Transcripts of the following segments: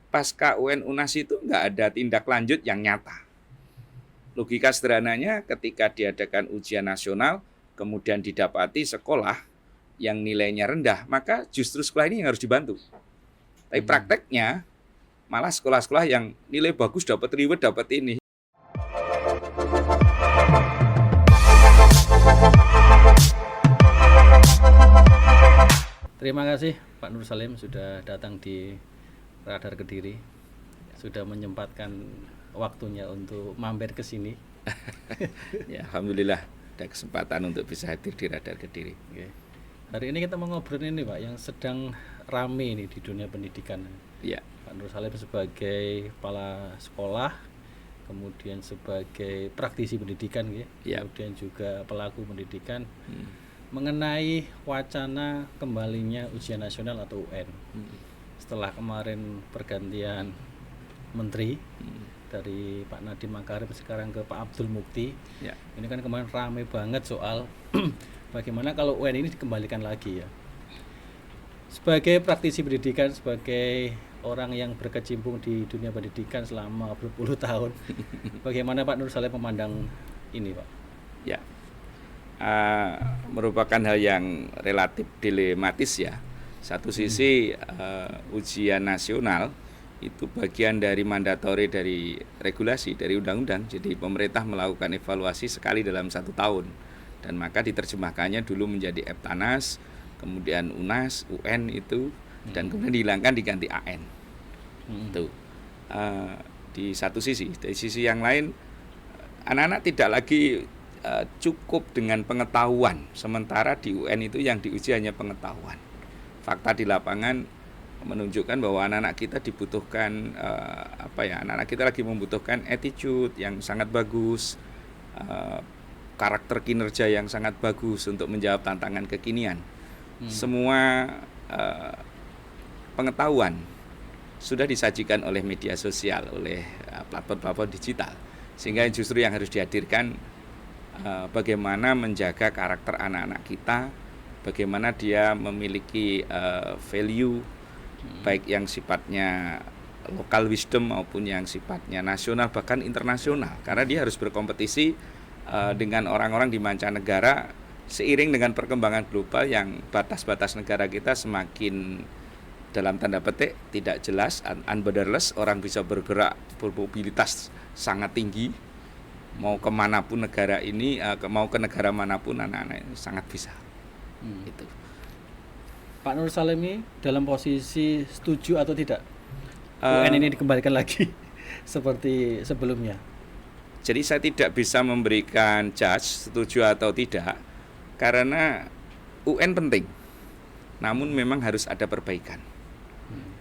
pasca UN UNAS itu nggak ada tindak lanjut yang nyata. Logika sederhananya ketika diadakan ujian nasional, kemudian didapati sekolah yang nilainya rendah, maka justru sekolah ini yang harus dibantu. Tapi prakteknya malah sekolah-sekolah yang nilai bagus dapat reward, dapat ini. Terima kasih Pak Nur Salim sudah datang di Radar Kediri, sudah menyempatkan waktunya untuk mampir ke sini. Ya, alhamdulillah ada kesempatan untuk bisa hadir di Radar Kediri. Oke. Hari ini kita mau ngobrol ini Pak, yang sedang rame ini di dunia pendidikan. Ya. Pak Nur Salim sebagai kepala sekolah, kemudian sebagai praktisi pendidikan, Ya. kemudian juga pelaku pendidikan. Mengenai wacana kembalinya ujian nasional atau UN setelah kemarin pergantian menteri dari Pak Nadiem Makarim sekarang ke Pak Abdul Mukti. Ya. Ini kan kemarin ramai banget soal bagaimana kalau UN ini dikembalikan lagi ya. Sebagai praktisi pendidikan, sebagai orang yang berkecimpung di dunia pendidikan selama berpuluh tahun, bagaimana Pak Nur Salim memandang ini Pak? Ya. Merupakan hal yang relatif dilematis ya. Satu sisi ujian nasional itu bagian dari mandatori dari regulasi, dari undang-undang. Jadi pemerintah melakukan evaluasi sekali dalam 1 tahun. Dan maka diterjemahkannya dulu menjadi Eptanas, kemudian UNAS, UN itu, dan kemudian dihilangkan diganti AN. Itu di satu sisi. Dari sisi yang lain, anak-anak tidak lagi cukup dengan pengetahuan, sementara di UN itu yang diuji hanya pengetahuan. Fakta di lapangan menunjukkan bahwa anak-anak kita dibutuhkan anak-anak kita lagi membutuhkan attitude yang sangat bagus, karakter kinerja yang sangat bagus untuk menjawab tantangan kekinian. Semua pengetahuan sudah disajikan oleh media sosial, oleh platform-platform digital, sehingga justru yang harus dihadirkan bagaimana menjaga karakter anak-anak kita, bagaimana dia memiliki value baik yang sifatnya local wisdom maupun yang sifatnya nasional bahkan internasional, karena dia harus berkompetisi dengan orang-orang di mancanegara seiring dengan perkembangan global yang batas-batas negara kita semakin dalam tanda petik tidak jelas, unborderless, orang bisa bergerak, bermobilitas sangat tinggi. Mau kemanapun negara ini, mau ke negara manapun anak-anak ini sangat bisa. Itu. Pak Nur Salim ini dalam posisi setuju atau tidak UN ini dikembalikan lagi seperti sebelumnya? Jadi saya tidak bisa memberikan judge setuju atau tidak, karena UN penting, namun memang harus ada perbaikan.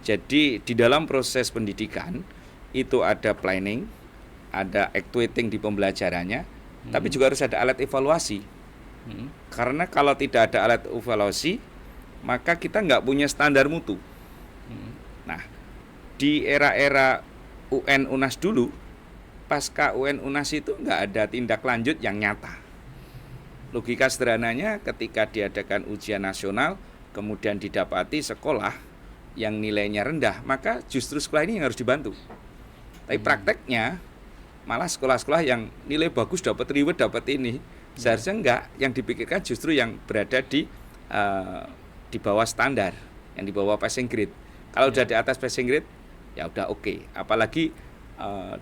Jadi di dalam proses pendidikan itu ada planning, ada actuating di pembelajarannya, tapi juga harus ada alat evaluasi. Karena kalau tidak ada alat evaluasi, maka kita nggak punya standar mutu. Nah, di era-era UN UNAS dulu, pasca UN UNAS itu nggak ada tindak lanjut yang nyata. Logika sederhananya ketika diadakan ujian nasional, kemudian didapati sekolah yang nilainya rendah, maka justru sekolah ini yang harus dibantu. Tapi prakteknya malah sekolah-sekolah yang nilai bagus dapat reward, dapat ini. Seharusnya enggak, yang dipikirkan justru yang berada di bawah standar, yang di bawah passing grade. Kalau udah di atas passing grade, ya udah oke. Apalagi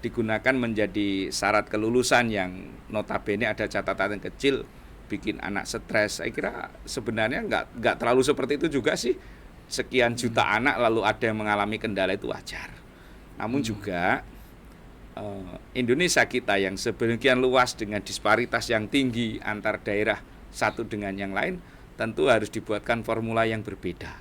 digunakan menjadi syarat kelulusan yang notabene ada catatan yang kecil, bikin anak stres. Saya kira sebenarnya enggak terlalu seperti itu juga sih. Sekian juta anak lalu ada yang mengalami kendala itu wajar. Namun juga Indonesia kita yang sebagian luas dengan disparitas yang tinggi antar daerah satu dengan yang lain, tentu harus dibuatkan formula yang berbeda.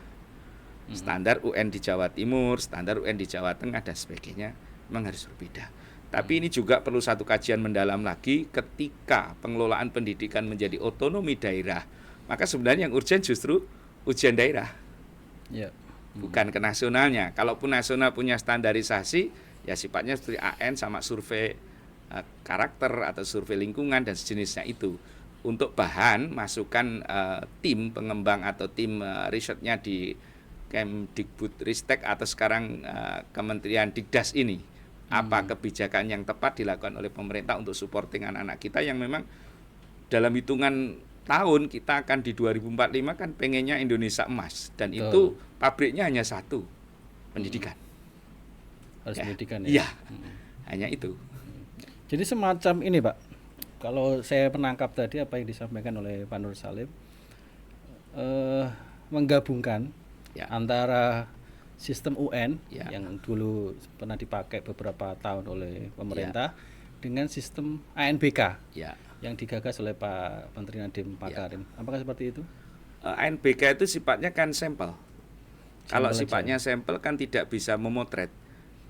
Standar UN di Jawa Timur, standar UN di Jawa Tengah dan sebagainya memang harus berbeda. Tapi ini juga perlu satu kajian mendalam lagi ketika pengelolaan pendidikan menjadi otonomi daerah. Maka sebenarnya yang urgent justru ujian daerah, bukan ke nasionalnya. Kalaupun nasional punya standarisasi, ya sifatnya seperti AN sama survei karakter atau survei lingkungan dan sejenisnya itu. Untuk bahan masukan tim pengembang atau tim risetnya di Kemdikbudristek atau sekarang Kementerian Dikdas ini, apa kebijakan yang tepat dilakukan oleh pemerintah untuk supporting anak-anak kita yang memang dalam hitungan tahun kita akan di 2045 kan pengennya Indonesia emas, dan Betul. itu pabriknya hanya satu, pendidikan. Harus pendidikan Iya, hanya itu. Jadi semacam ini Pak, kalau saya menangkap tadi apa yang disampaikan oleh Pak Nur Salim, menggabungkan Ya. antara sistem UN Ya. yang dulu pernah dipakai beberapa tahun oleh pemerintah dengan sistem ANBK Ya. yang digagas oleh Pak Menteri Nadiem Makarim. Apakah seperti itu? ANBK itu sifatnya kan sampel. Kalau Sampel aja. sifatnya sampel kan tidak bisa memotret,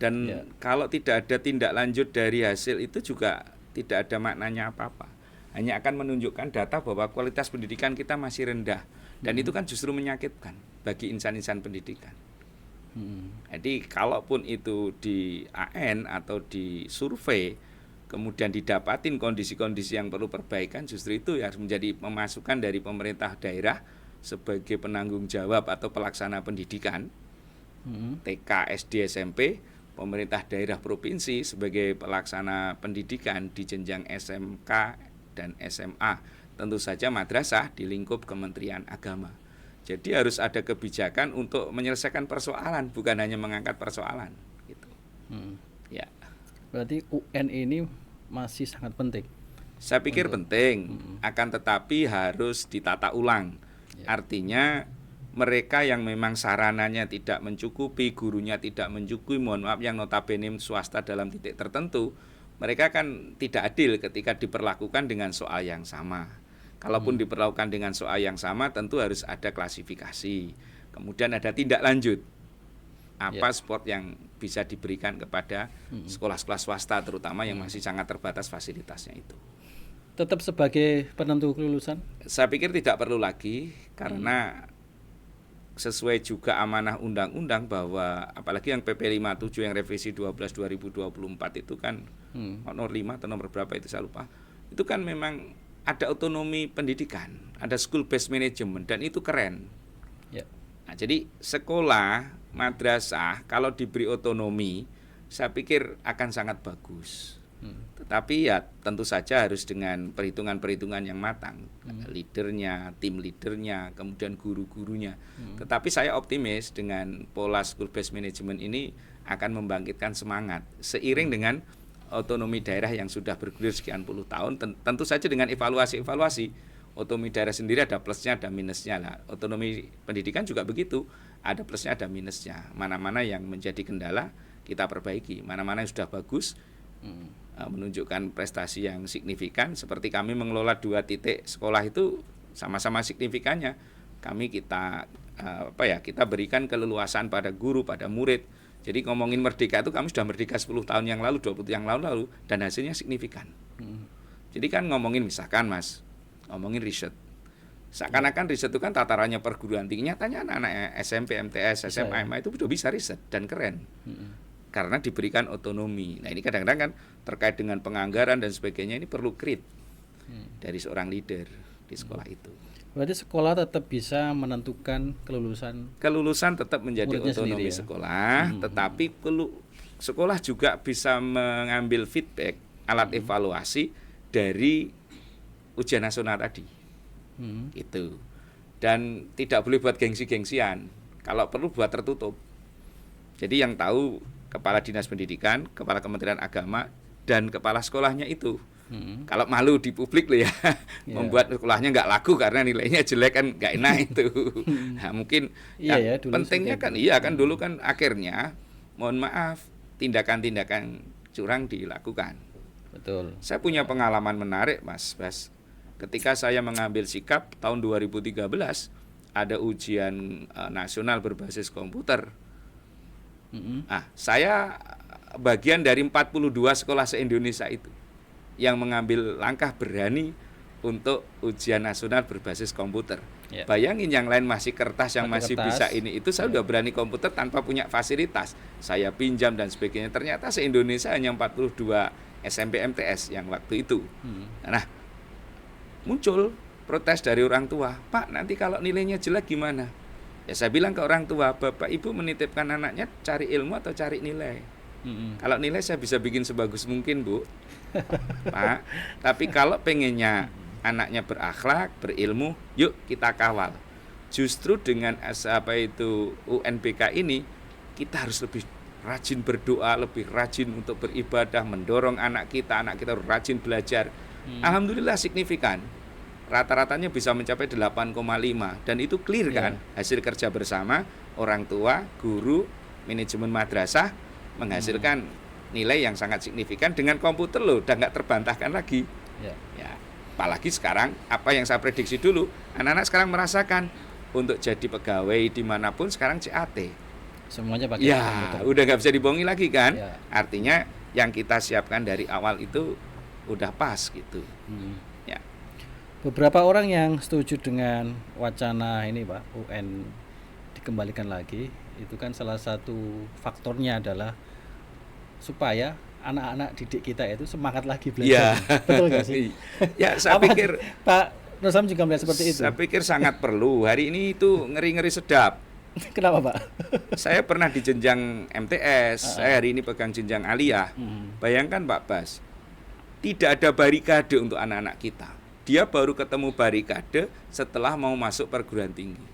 dan Ya. kalau tidak ada tindak lanjut dari hasil itu juga tidak ada maknanya apa-apa. Hanya akan menunjukkan data bahwa kualitas pendidikan kita masih rendah, dan itu kan justru menyakitkan bagi insan-insan pendidikan. Jadi kalaupun itu di AN atau di survei kemudian didapatin kondisi-kondisi yang perlu perbaikan, justru itu harus menjadi pemasukan dari pemerintah daerah sebagai penanggung jawab atau pelaksana pendidikan, TK, SD, SMP, pemerintah daerah provinsi sebagai pelaksana pendidikan di jenjang SMK dan SMA, tentu saja madrasah di lingkup Kementerian Agama. Jadi harus ada kebijakan untuk menyelesaikan persoalan, bukan hanya mengangkat persoalan gitu. Ya. Berarti UN ini masih sangat penting. Saya pikir penting, akan tetapi harus ditata ulang. Artinya mereka yang memang sarananya tidak mencukupi, gurunya tidak mencukupi, mohon maaf yang notabene swasta dalam titik tertentu, mereka kan tidak adil ketika diperlakukan dengan soal yang sama. Kalaupun diperlakukan dengan soal yang sama, tentu harus ada klasifikasi. Kemudian ada tindak lanjut. Apa sport yang bisa diberikan kepada sekolah-sekolah swasta, terutama yang masih sangat terbatas fasilitasnya itu. Tetap sebagai penentu kelulusan? Saya pikir tidak perlu lagi, karena sesuai juga amanah undang-undang bahwa apalagi yang PP 57 yang revisi 12 2024 itu kan nomor 5 atau nomor berapa itu saya lupa. Itu kan memang ada otonomi pendidikan, ada school based management, dan itu keren. Ya. Nah, jadi sekolah, madrasah kalau diberi otonomi, saya pikir akan sangat bagus. Tetapi ya tentu saja harus dengan perhitungan-perhitungan yang matang, leadernya, tim leadernya, kemudian guru-gurunya. Tetapi saya optimis dengan pola school based management ini akan membangkitkan semangat seiring dengan otonomi daerah yang sudah bergulir sekian puluh tahun. Tentu saja dengan evaluasi-evaluasi, otonomi daerah sendiri ada plusnya, ada minusnya lah. Otonomi pendidikan juga begitu, ada plusnya, ada minusnya. Mana-mana yang menjadi kendala kita perbaiki, mana-mana yang sudah bagus, menunjukkan prestasi yang signifikan. Seperti kami mengelola 2 titik sekolah itu sama-sama signifikannya. Kita berikan keleluasan pada guru, pada murid. Jadi ngomongin merdeka itu kami sudah merdeka 10 tahun yang lalu, 20 tahun yang lalu, dan hasilnya signifikan. Jadi kan ngomongin misalkan Mas, ngomongin riset. Seakan-akan riset itu kan tatarannya perguruan tinggi, nyatanya anak-anak SMP, MTS, SMA, MA itu sudah bisa riset dan keren. Karena diberikan otonomi. Nah ini kadang-kadang kan terkait dengan penganggaran dan sebagainya, ini perlu grit dari seorang leader di sekolah itu. Berarti sekolah tetap bisa menentukan kelulusan. Kelulusan tetap menjadi muridnya otonomi sendiri ya? sekolah, tetapi sekolah juga bisa mengambil feedback, alat evaluasi dari ujian nasional tadi. Gitu. Dan tidak boleh buat gengsi-gengsian. Kalau perlu buat tertutup. Jadi yang tahu Kepala Dinas Pendidikan, Kepala Kementerian Agama, dan kepala sekolahnya itu. Kalau malu di publik loh ya, membuat sekolahnya nggak laku karena nilainya jelek kan nggak enak itu. Nah, mungkin pentingnya kan dulu kan akhirnya mohon maaf tindakan-tindakan curang dilakukan. Betul. Saya punya pengalaman menarik Mas Bas. Ketika saya mengambil sikap tahun 2013 ada ujian nasional berbasis komputer. Nah, saya bagian dari 42 sekolah se-Indonesia itu yang mengambil langkah berani untuk ujian nasional berbasis komputer. Bayangin yang lain masih kertas, yang masih bisa ini itu, saya udah berani komputer tanpa punya fasilitas. Saya pinjam dan sebagainya. Ternyata se-Indonesia hanya 42 SMP MTS yang waktu itu. Nah, muncul protes dari orang tua, Pak nanti kalau nilainya jelek gimana? Ya saya bilang ke orang tua, Bapak Ibu menitipkan anaknya cari ilmu atau cari nilai? Kalau nilai saya bisa bikin sebagus mungkin, Bu, Pak. Tapi kalau pengennya anaknya berakhlak, berilmu, yuk kita kawal. Justru dengan UNBK ini kita harus lebih rajin berdoa, lebih rajin untuk beribadah, mendorong anak kita rajin belajar. Alhamdulillah signifikan. Rata-ratanya bisa mencapai 8,5 dan itu clear kan, hasil kerja bersama orang tua, guru, manajemen madrasah menghasilkan nilai yang sangat signifikan dengan komputer loh, udah nggak terbantahkan lagi. Ya, apalagi sekarang apa yang saya prediksi dulu, anak-anak sekarang merasakan untuk jadi pegawai dimanapun sekarang CAT. Semuanya pakai komputer. Udah nggak bisa dibohongi lagi kan? Ya. Artinya yang kita siapkan dari awal itu udah pas gitu. Ya. Beberapa orang yang setuju dengan wacana ini, Pak, UN dikembalikan lagi, itu kan salah satu faktornya adalah supaya anak-anak didik kita itu semangat lagi belajar. Betul nggak sih? Ya, saya pikir Pak Nur Sam juga melihat seperti itu. Saya pikir sangat perlu. Hari ini itu ngeri-ngeri sedap. Kenapa, Pak? Saya pernah di jenjang MTS, saya hari ini pegang jenjang aliyah. Bayangkan Pak Bas, tidak ada barikade untuk anak-anak kita. Dia baru ketemu barikade setelah mau masuk perguruan tinggi.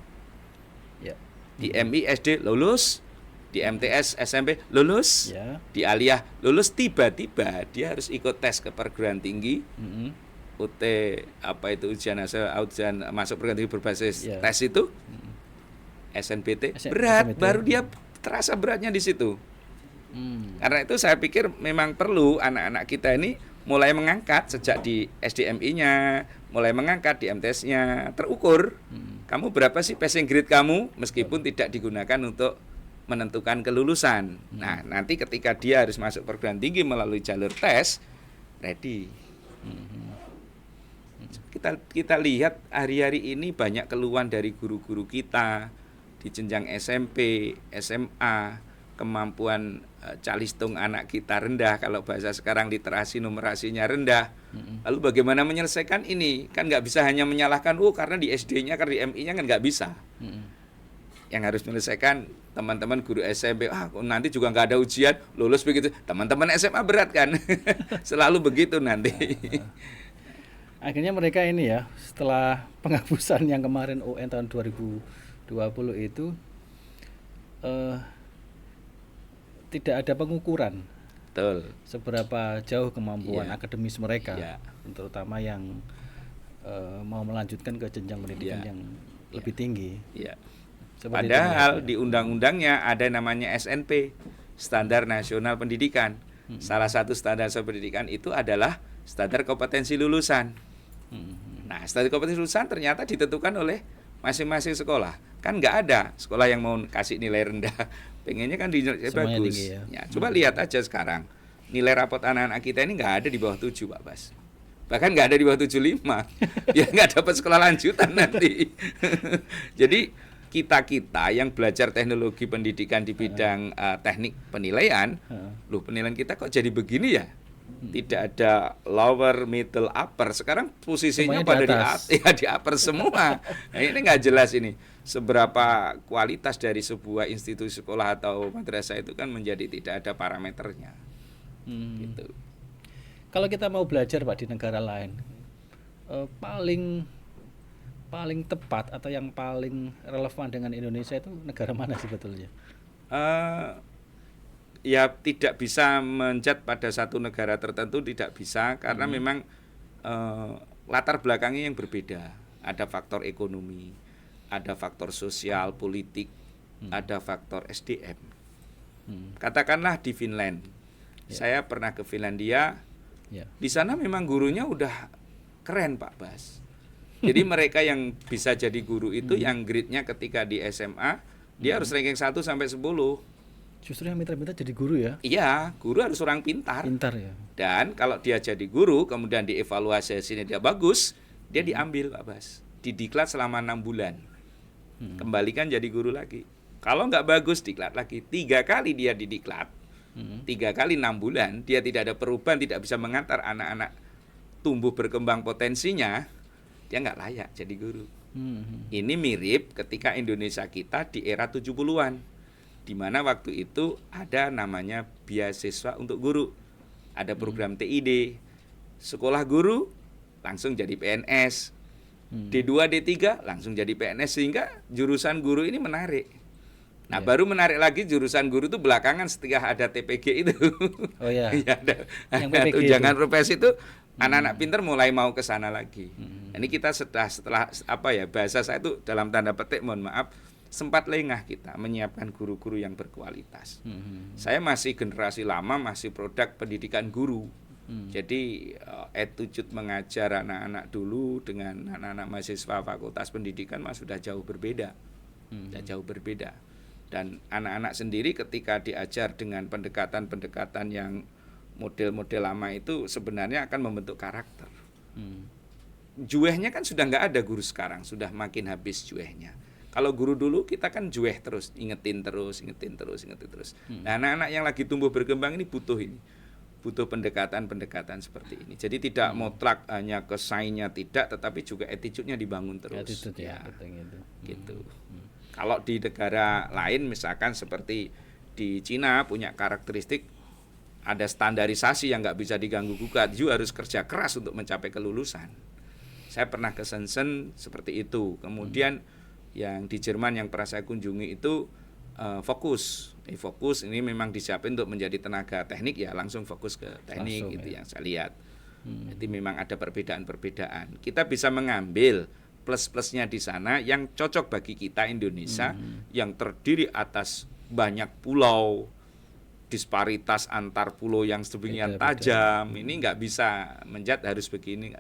Ya. Di MI SD lulus, di MTS SMP lulus, ya. Di aliyah lulus, tiba-tiba dia harus ikut tes ke perguruan tinggi. UT ujian masuk perguruan tinggi berbasis tes itu. SNBT berat, SNBT. Baru dia terasa beratnya di situ. Karena itu saya pikir memang perlu anak-anak kita ini mulai mengangkat sejak di SDMI-nya, mulai mengangkat di MTS-nya, terukur. Kamu berapa sih passing grade kamu, meskipun tidak digunakan untuk menentukan kelulusan. Nah, nanti ketika dia harus masuk perguruan tinggi melalui jalur tes, ready. Kita lihat hari-hari ini banyak keluhan dari guru-guru kita di jenjang SMP, SMA, kemampuan calistung anak kita rendah, kalau bahasa sekarang literasi numerasinya rendah. Lalu bagaimana menyelesaikan ini? Kan nggak bisa hanya menyalahkan, karena di SD-nya, karena di MI-nya kan nggak bisa. Yang harus menyelesaikan teman-teman guru SMP, nanti juga nggak ada ujian, lulus begitu. Teman-teman SMA berat kan? Selalu begitu nanti. Akhirnya mereka ini ya, setelah penghapusan yang kemarin UN tahun 2020 itu, tidak ada pengukuran. Betul. Seberapa jauh kemampuan akademis mereka, terutama yang mau melanjutkan ke jenjang pendidikan yang lebih tinggi. Padahal di undang-undangnya ada namanya SNP, Standar Nasional Pendidikan. Salah satu standar pendidikan itu adalah standar kompetensi lulusan. Nah, standar kompetensi lulusan ternyata ditentukan oleh masing-masing sekolah. Kan nggak ada sekolah yang mau kasih nilai rendah. Pengennya kan nilai bagus. Tinggi, ya. Coba lihat aja sekarang. Nilai rapot anak-anak kita ini nggak ada di bawah 7, Pak Bas. Bahkan nggak ada di bawah 75. Biar nggak dapat sekolah lanjutan nanti. Jadi kita yang belajar teknologi pendidikan di bidang teknik penilaian, penilaian kita kok jadi begini ya? Tidak ada lower, middle, upper. Sekarang posisinya pada di upper semua. Nah, ini nggak jelas ini. Seberapa kualitas dari sebuah institusi sekolah atau madrasah itu kan menjadi tidak ada parameternya. Gitu. Kalau kita mau belajar, Pak, di negara lain, paling tepat atau yang paling relevan dengan Indonesia itu negara mana sebetulnya? Ya tidak bisa menjat pada satu negara tertentu, tidak bisa, karena memang latar belakangnya yang berbeda. Ada faktor ekonomi, ada faktor sosial, politik, ada faktor SDM. Katakanlah di Finland, saya pernah ke Finlandia, di sana memang gurunya udah keren, Pak Bas. Jadi mereka yang bisa jadi guru itu yang grade-nya ketika di SMA, dia harus ranking 1 sampai 10. Justru yang pintar-pintar jadi guru ya? Iya, guru harus orang pintar. Pintar ya. Dan kalau dia jadi guru, kemudian dievaluasi hasilnya dia bagus, dia diambil, Pak Bas. Didiklat selama 6 bulan. Kembalikan jadi guru lagi. Kalau nggak bagus, diklat lagi. 3 kali dia didiklat. 3 kali 6 bulan, dia tidak ada perubahan, tidak bisa mengantar anak-anak tumbuh berkembang potensinya, dia nggak layak jadi guru. Ini mirip ketika Indonesia kita di era 70-an, di mana waktu itu ada namanya beasiswa untuk guru. Ada program TID, sekolah guru langsung jadi PNS, D2, D3 langsung jadi PNS, sehingga jurusan guru ini menarik. Nah, baru menarik lagi jurusan guru itu belakangan setelah ada TPG itu. Oh ya. Ya, ada PPG tunjangan itu. profesi itu, anak-anak pintar mulai mau ke sana lagi. Ini kita setelah apa ya, bahasa saya itu dalam tanda petik, mohon maaf, sempat lengah kita menyiapkan guru-guru yang berkualitas. Saya masih generasi lama, masih produk pendidikan guru. Jadi attitude mengajar anak-anak dulu dengan anak-anak mahasiswa fakultas pendidikan sudah jauh berbeda. Sudah jauh berbeda. Dan anak-anak sendiri ketika diajar dengan pendekatan-pendekatan yang model-model lama itu sebenarnya akan membentuk karakter. Juehnya kan sudah nggak ada guru sekarang, sudah makin habis juehnya. Kalau guru dulu kita kan jueh terus, ingetin terus. Nah, anak-anak yang lagi tumbuh berkembang ini butuh pendekatan-pendekatan seperti ini. Jadi tidak mutlak hanya ke sign-nya tidak, tetapi juga attitude-nya dibangun terus. Attitude ya, gitu. Kalau di negara lain misalkan seperti di Cina punya karakteristik ada standarisasi yang nggak bisa diganggu gugat, you harus kerja keras untuk mencapai kelulusan. Saya pernah ke Shenzhen seperti itu. Kemudian yang di Jerman yang pernah saya kunjungi itu fokus ini memang disiapin untuk menjadi tenaga teknik, ya langsung fokus ke teknik langsung, itu ya. Yang saya lihat. Jadi memang ada perbedaan-perbedaan. Kita bisa mengambil plus-plusnya di sana yang cocok bagi kita Indonesia yang terdiri atas banyak pulau, disparitas antar pulau yang sedemikian tajam. Ini nggak bisa menjat harus begini.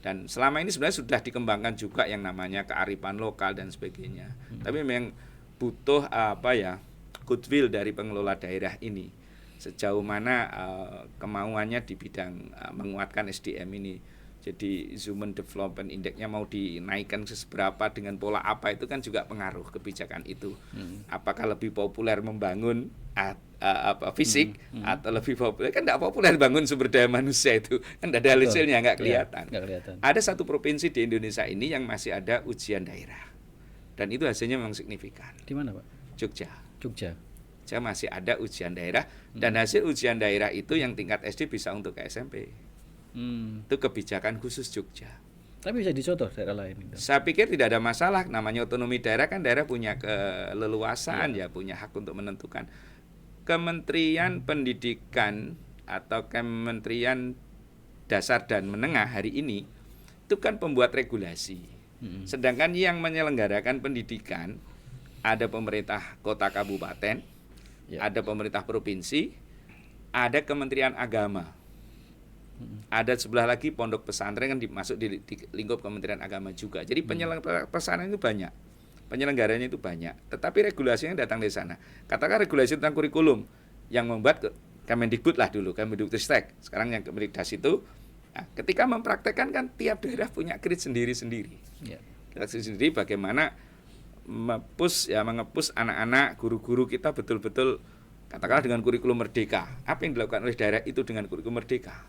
Dan selama ini sebenarnya sudah dikembangkan juga yang namanya kearifan lokal dan sebagainya. Tapi memang butuh goodwill dari pengelola daerah ini. Sejauh mana kemauannya di bidang menguatkan SDM ini. Jadi Human Development Index-nya mau dinaikkan seberapa, dengan pola apa, itu kan juga pengaruh kebijakan itu. Apakah lebih populer membangun fisik atau lebih populer, kan tidak populer bangun sumber daya manusia itu, kan tidak ada hasilnya, nggak kelihatan. Ada satu provinsi di Indonesia ini yang masih ada ujian daerah, dan itu hasilnya memang signifikan. Di mana, Pak? Jogja. Jogja masih ada ujian daerah, dan hasil ujian daerah itu yang tingkat SD bisa untuk ke SMP. Itu kebijakan khusus Jogja. Tapi bisa dicontoh daerah lain gitu. Saya pikir tidak ada masalah, namanya otonomi daerah kan, daerah punya keleluasaan ya, punya hak untuk menentukan. Kementerian Pendidikan atau Kementerian Dasar dan Menengah hari ini itu kan pembuat regulasi. Sedangkan yang menyelenggarakan pendidikan ada pemerintah kota kabupaten, ada pemerintah provinsi, ada Kementerian Agama. Ada sebelah lagi pondok pesantren kan masuk di lingkup Kementerian Agama juga. Jadi penyelenggara pesantren itu banyak, penyelenggaranya itu banyak. Tetapi regulasinya datang dari sana. Katakan regulasi tentang kurikulum yang membuat Kemendikbud lah dulu, Kemendikbudristek. Sekarang yang Kemendikdas itu, nah, ketika mempraktekkan kan tiap daerah punya krit sendiri-sendiri. Sendiri bagaimana mengepus anak-anak, guru-guru kita betul-betul katakanlah dengan kurikulum merdeka. Apa yang dilakukan oleh daerah itu dengan kurikulum merdeka?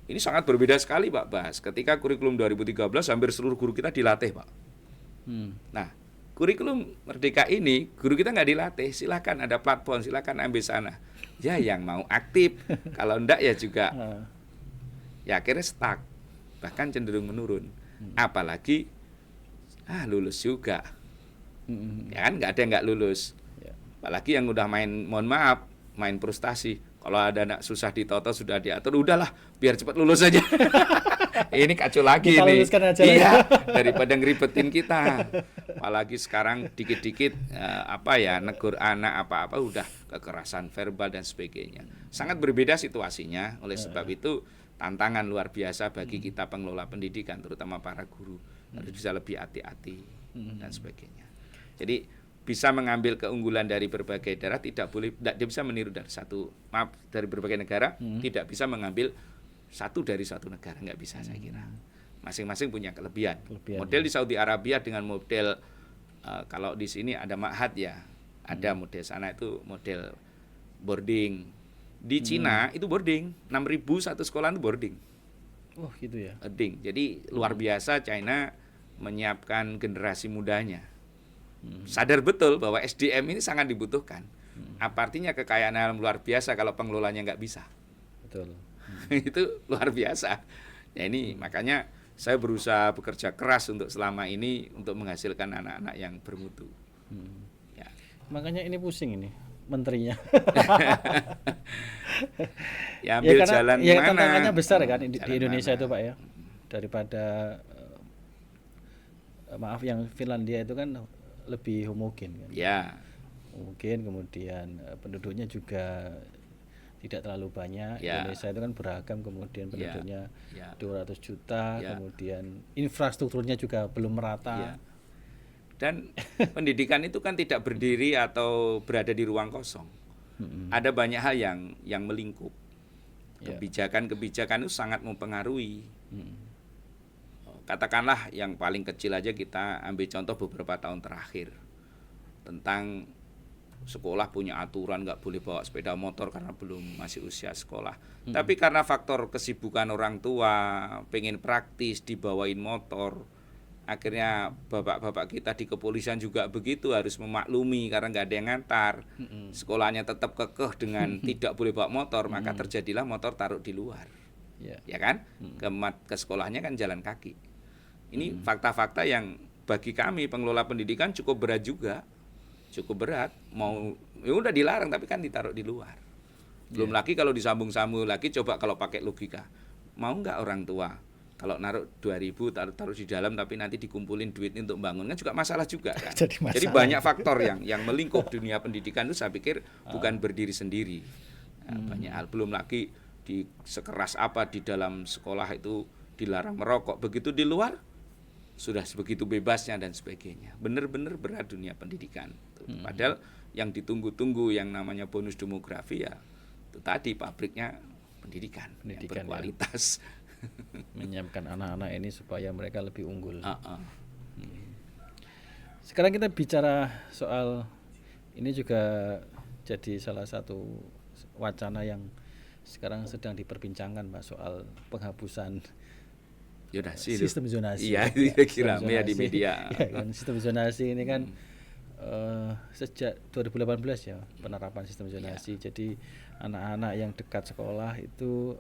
Ini sangat berbeda sekali, Pak Bas. Ketika kurikulum 2013 hampir seluruh guru kita dilatih, Pak. Nah, kurikulum merdeka ini guru kita nggak dilatih. Silakan ada platform, silakan ambil sana. Ya yang mau aktif, kalau enggak ya juga ya akhirnya stuck, bahkan cenderung menurun. Apalagi lulus juga. Ya kan nggak ada yang nggak lulus. Apalagi yang udah main frustasi. Kalau ada anak susah ditoto, sudah diatur, udahlah biar cepat lulus aja. Ini kacau lagi kita nih. Iya, daripada ngeribetin kita. Apalagi sekarang dikit-dikit negur anak apa-apa udah kekerasan verbal dan sebagainya. Sangat berbeda situasinya. Oleh sebab itu tantangan luar biasa bagi kita pengelola pendidikan, terutama para guru. Harus bisa lebih hati-hati dan sebagainya. Jadi bisa mengambil keunggulan dari berbagai daerah, tidak bisa meniru dari berbagai negara, tidak bisa mengambil satu dari suatu negara, nggak bisa saya kira. Masing-masing punya kelebihan. Model di Saudi Arabia dengan model kalau di sini ada ma'had ya, ada model sana itu model boarding. Di Cina itu boarding, 6.000 satu sekolah itu boarding. Oh gitu ya. Boarding. Jadi luar biasa China menyiapkan generasi mudanya. Sadar betul bahwa SDM ini sangat dibutuhkan. Apa artinya kekayaan alam luar biasa kalau pengelolanya nggak bisa? Betul. Itu luar biasa. Ya ini makanya saya berusaha bekerja keras untuk selama ini untuk menghasilkan anak-anak yang bermutu. Ya. Makanya ini pusing ini menterinya. Ya ambil jalan mana? Tantangannya besar kan di Indonesia mana? itu Pak ya. Daripada maaf yang Finlandia itu kan lebih homogen kan. Ya. Mungkin kemudian penduduknya juga tidak terlalu banyak. Ya. Indonesia itu kan beragam, kemudian penduduknya 200 juta, kemudian infrastrukturnya juga belum merata. Dan pendidikan itu kan tidak berdiri atau berada di ruang kosong. Ada banyak hal yang melingkup. Kebijakan-kebijakan itu sangat mempengaruhi. Katakanlah yang paling kecil aja kita ambil contoh beberapa tahun terakhir tentang sekolah punya aturan nggak boleh bawa sepeda motor karena belum masih usia sekolah. Tapi karena faktor kesibukan orang tua, pengen praktis dibawain motor, akhirnya bapak-bapak kita di kepolisian juga begitu, harus memaklumi karena nggak ada yang ngantar. Sekolahnya tetap kekeh dengan tidak boleh bawa motor, maka terjadilah motor taruh di luar. Ya kan? Ke sekolahnya kan jalan kaki. Ini fakta-fakta yang bagi kami pengelola pendidikan cukup berat juga. Cukup berat, mau ya udah dilarang tapi kan ditaruh di luar. Belum lagi kalau disambung-sambung lagi, coba kalau pakai logika, mau nggak orang tua kalau naruh 2.000 taruh di dalam tapi nanti dikumpulin duit untuk bangun kan juga masalah juga kan. Jadi banyak faktor yang melingkup dunia pendidikan itu saya pikir bukan berdiri sendiri. Banyak hal, belum lagi di sekeras apa di dalam sekolah itu dilarang merokok, begitu di luar sudah sebegitu bebasnya dan sebagainya. Benar-benar berat dunia pendidikan. Padahal yang ditunggu-tunggu yang namanya bonus demografi ya itu tadi pabriknya pendidikan yang berkualitas. Ya. Menyiapkan anak-anak ini supaya mereka lebih unggul. Sekarang kita bicara soal ini juga jadi salah satu wacana yang sekarang sedang diperbincangkan Pak, soal penghapusan sistem zonasi. Iya, kira ya di media. Ya, kan, sistem zonasi ini kan sejak 2018 ya penerapan sistem zonasi. Jadi anak-anak yang dekat sekolah itu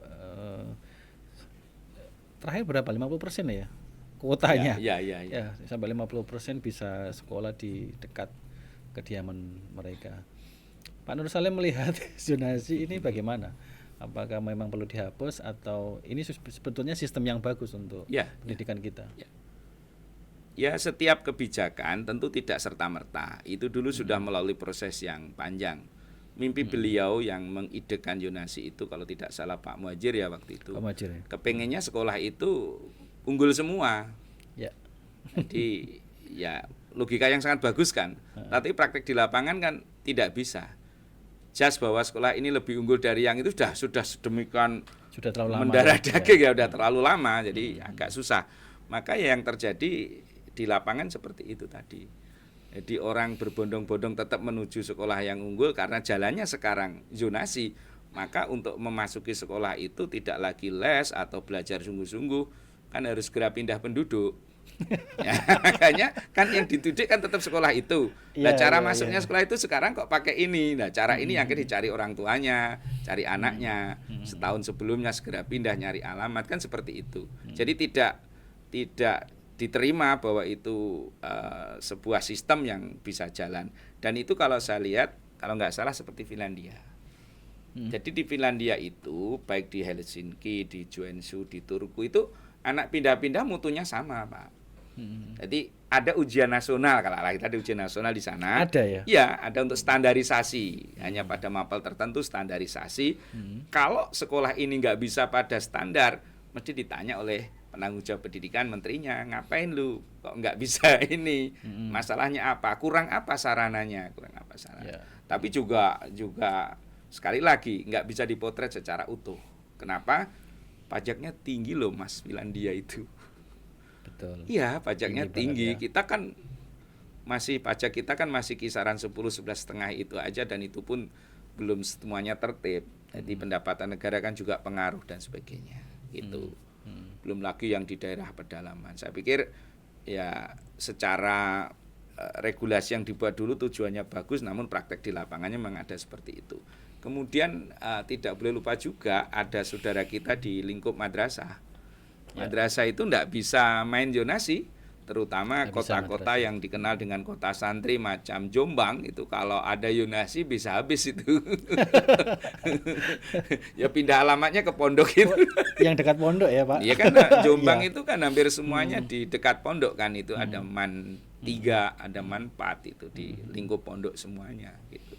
terakhir berapa? 50% ya kuotanya. Ya, sampai 50% bisa sekolah di dekat kediaman mereka. Pak Nur Salim melihat zonasi ini bagaimana? Apakah memang perlu dihapus atau ini sebetulnya sistem yang bagus untuk pendidikan kita? Ya, setiap kebijakan tentu tidak serta-merta. Itu dulu sudah melalui proses yang panjang. Mimpi beliau yang mengidekan zonasi itu kalau tidak salah Pak Muhadjir ya waktu itu. Pak Muhadjir, ya. Kepengennya sekolah itu unggul semua. Ya. Jadi ya logika yang sangat bagus kan. Tapi praktek di lapangan kan tidak bisa. Just bahwa sekolah ini lebih unggul dari yang itu sudah sedemikian terlalu lama mendarah daging ya udah terlalu lama, jadi agak susah. Maka yang terjadi di lapangan seperti itu tadi. Jadi orang berbondong-bondong tetap menuju sekolah yang unggul karena jalannya sekarang zonasi. Maka untuk memasuki sekolah itu tidak lagi les atau belajar sungguh-sungguh, kan harus segera pindah penduduk. Ya, makanya kan yang ditudik kan tetap sekolah itu. Nah, cara masuknya sekolah itu sekarang kok pakai ini. Nah, cara ini akhirnya dicari orang tuanya, cari anaknya. Setahun sebelumnya segera pindah nyari alamat, kan seperti itu. Jadi tidak diterima bahwa itu sebuah sistem yang bisa jalan. Dan itu kalau saya lihat, kalau nggak salah seperti Finlandia. Jadi di Finlandia itu baik di Helsinki, di Joensuu, di Turku itu anak pindah-pindah mutunya sama, Pak. Jadi ada ujian nasional, kalau kita ada ujian nasional di sana. Ada ya? Iya, ada untuk standarisasi. Hanya pada mapel tertentu standarisasi. Kalau sekolah ini nggak bisa pada standar, mesti ditanya oleh penanggung jawab pendidikan, menterinya, ngapain lu kok nggak bisa ini? Masalahnya apa? Kurang apa sarananya? Tapi juga sekali lagi nggak bisa dipotret secara utuh. Kenapa? Pajaknya tinggi loh Mas, Finlandia itu. Betul. Iya, pajaknya tinggi. Ya. Pajak kita kan masih kisaran 10-11,5 itu aja, dan itu pun belum semuanya tertib. Jadi pendapatan negara kan juga pengaruh dan sebagainya. Gitu. Belum lagi yang di daerah pedalaman. Saya pikir ya secara regulasi yang dibuat dulu tujuannya bagus, namun praktek di lapangannya memang ada seperti itu. Kemudian tidak boleh lupa juga ada saudara kita di lingkup madrasah. Madrasah itu tidak bisa main zonasi, terutama kota-kota yang dikenal dengan kota santri macam Jombang itu kalau ada zonasi bisa habis itu. Ya pindah alamatnya ke pondok itu. Yang dekat pondok ya Pak? Iya kan Jombang itu kan hampir semuanya di dekat pondok kan itu ada MAN 3, ada MAN 4 itu di lingkup pondok semuanya gitu.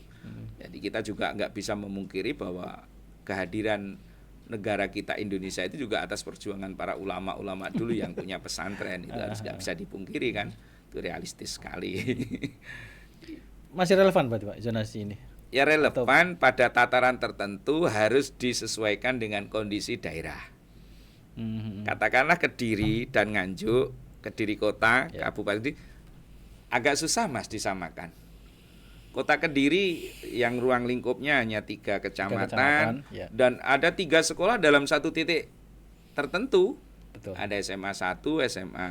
Jadi kita juga nggak bisa memungkiri bahwa kehadiran negara kita Indonesia itu juga atas perjuangan para ulama-ulama dulu yang punya pesantren itu harus nggak bisa dipungkiri kan, itu realistis sekali. Masih relevan Pak zonasi ini? Ya relevan pada tataran tertentu, harus disesuaikan dengan kondisi daerah. Katakanlah Kediri dan Nganjuk, Kediri kota, kabupaten agak susah Mas disamakan. Kota Kediri yang ruang lingkupnya hanya 3 kecamatan, dan ada 3 sekolah dalam satu titik tertentu. Betul. Ada SMA 1, SMA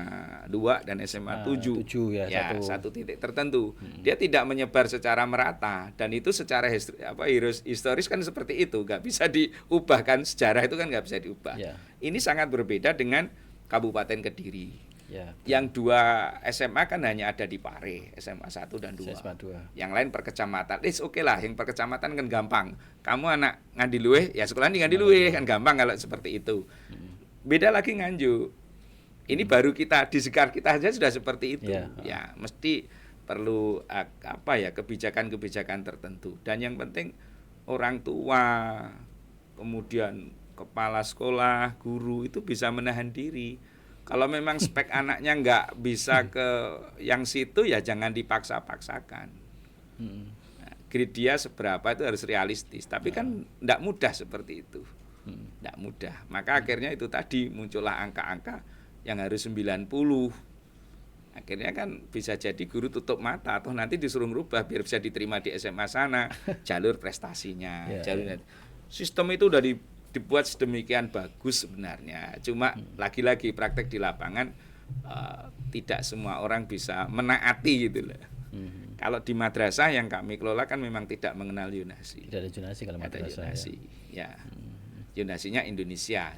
2, dan SMA 7. Ya, satu titik tertentu. Dia tidak menyebar secara merata, dan itu secara historis kan seperti itu, nggak bisa diubahkan, sejarah itu kan nggak bisa diubah. Ini sangat berbeda dengan Kabupaten Kediri. Yang 2 SMA kan hanya ada di Pare, SMA 1 dan 2. Yang lain per kecamatan. Oke lah, yang per kecamatan kan gampang. Kamu anak Ngandiluih, ya sekolah di Ngandiluih kan gampang kalau seperti itu. Beda lagi Nganjuk. Ini baru kita di Sekar kita saja sudah seperti itu. Ya, mesti perlu kebijakan-kebijakan tertentu. Dan yang penting orang tua, kemudian kepala sekolah, guru itu bisa menahan diri. Kalau memang spek anaknya nggak bisa ke yang situ, ya jangan dipaksa-paksakan. Nah, grade dia seberapa itu harus realistis. Tapi kan nggak mudah seperti itu. Nggak mudah. Maka akhirnya itu tadi muncullah angka-angka yang harus 90. Akhirnya kan bisa jadi guru tutup mata atau nanti disuruh merubah biar bisa diterima di SMA sana, jalur prestasinya. Sistem itu udah dibuat sedemikian bagus sebenarnya. Cuma lagi-lagi praktek di lapangan tidak semua orang bisa menaati gitu loh. Kalau di madrasah yang kami kelola kan memang tidak mengenal zonasi. Tidak ada zonasi kalau madrasah. Ya. Zonasinya Indonesia.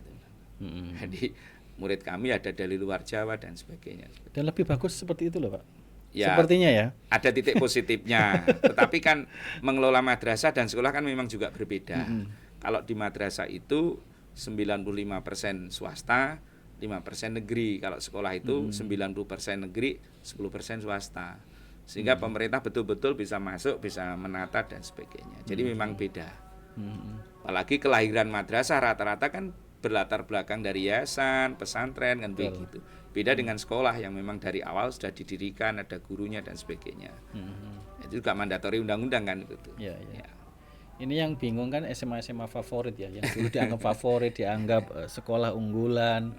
Jadi murid kami ada dari luar Jawa dan sebagainya. Dan lebih bagus seperti itu loh Pak. Ya, sepertinya ya. Ada titik positifnya. Tetapi kan mengelola madrasah dan sekolah kan memang juga berbeda. Kalau di madrasah itu 95% swasta, 5% negeri. Kalau sekolah itu 90% negeri, 10% swasta. Sehingga pemerintah betul-betul bisa masuk, bisa menata dan sebagainya. Jadi memang beda. Apalagi kelahiran madrasah rata-rata kan berlatar belakang dari yayasan, pesantren kan begitu. Beda dengan sekolah yang memang dari awal sudah didirikan, ada gurunya dan sebagainya. Itu juga mandatori undang-undang kan gitu. Ya. Ini yang bingung kan SMA favorit ya, yang dulu dianggap favorit, dianggap sekolah unggulan.